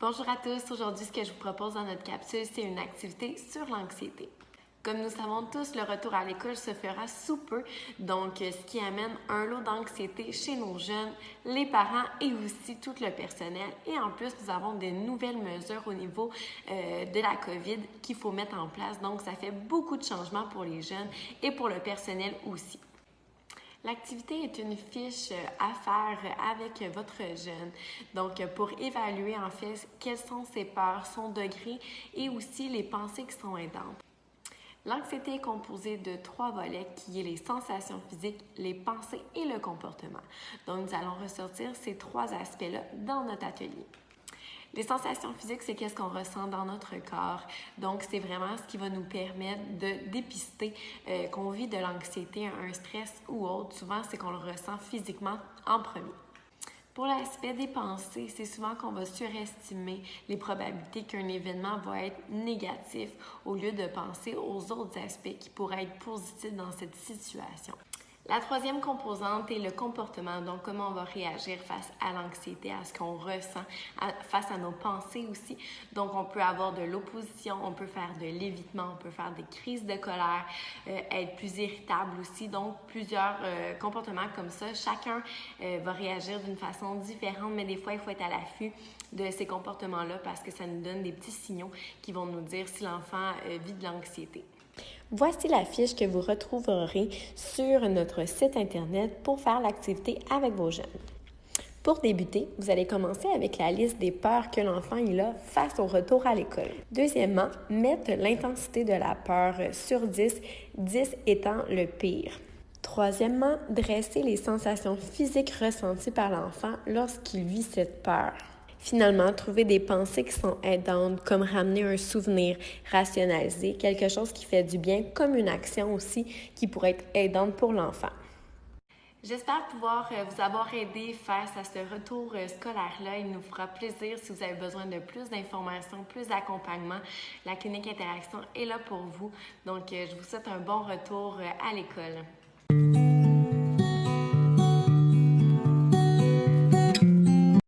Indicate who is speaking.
Speaker 1: Bonjour à tous, aujourd'hui ce que je vous propose dans notre capsule, c'est une activité sur l'anxiété. Comme nous savons tous, le retour à l'école se fera sous peu, donc ce qui amène un lot d'anxiété chez nos jeunes, les parents et aussi tout le personnel. Et en plus, nous avons des nouvelles mesures au niveau de la COVID qu'il faut mettre en place, donc ça fait beaucoup de changements pour les jeunes et pour le personnel aussi. L'activité est une fiche à faire avec votre jeune. Donc, pour évaluer en fait quelles sont ses peurs, son degré et aussi les pensées qui sont aidantes. L'anxiété est composée de 3 volets qui est les sensations physiques, les pensées et le comportement. Donc, nous allons ressortir ces 3 aspects-là dans notre atelier. Les sensations physiques, c'est qu'est-ce qu'on ressent dans notre corps. Donc, c'est vraiment ce qui va nous permettre de dépister qu'on vit de l'anxiété, un stress ou autre. Souvent, c'est qu'on le ressent physiquement en premier. Pour l'aspect des pensées, c'est souvent qu'on va surestimer les probabilités qu'un événement va être négatif au lieu de penser aux autres aspects qui pourraient être positifs dans cette situation. La troisième composante est le comportement, donc comment on va réagir face à l'anxiété, à ce qu'on ressent, face à nos pensées aussi. Donc, on peut avoir de l'opposition, on peut faire de l'évitement, on peut faire des crises de colère, être plus irritable aussi. Donc, plusieurs comportements comme ça. Chacun va réagir d'une façon différente, mais des fois, il faut être à l'affût de ces comportements-là parce que ça nous donne des petits signaux qui vont nous dire si l'enfant vit de l'anxiété. Voici la fiche que vous retrouverez sur notre site Internet pour faire l'activité avec vos jeunes. Pour débuter, vous allez commencer avec la liste des peurs que l'enfant a face au retour à l'école. Deuxièmement, mettre l'intensité de la peur sur 10, 10 étant le pire. Troisièmement, dresser les sensations physiques ressenties par l'enfant lorsqu'il vit cette peur. Finalement, trouver des pensées qui sont aidantes, comme ramener un souvenir, rationaliser, quelque chose qui fait du bien, comme une action aussi qui pourrait être aidante pour l'enfant. J'espère pouvoir vous avoir aidé face à ce retour scolaire-là. Il nous fera plaisir si vous avez besoin de plus d'informations, plus d'accompagnement. La clinique Interaction est là pour vous. Donc, je vous souhaite un bon retour à l'école.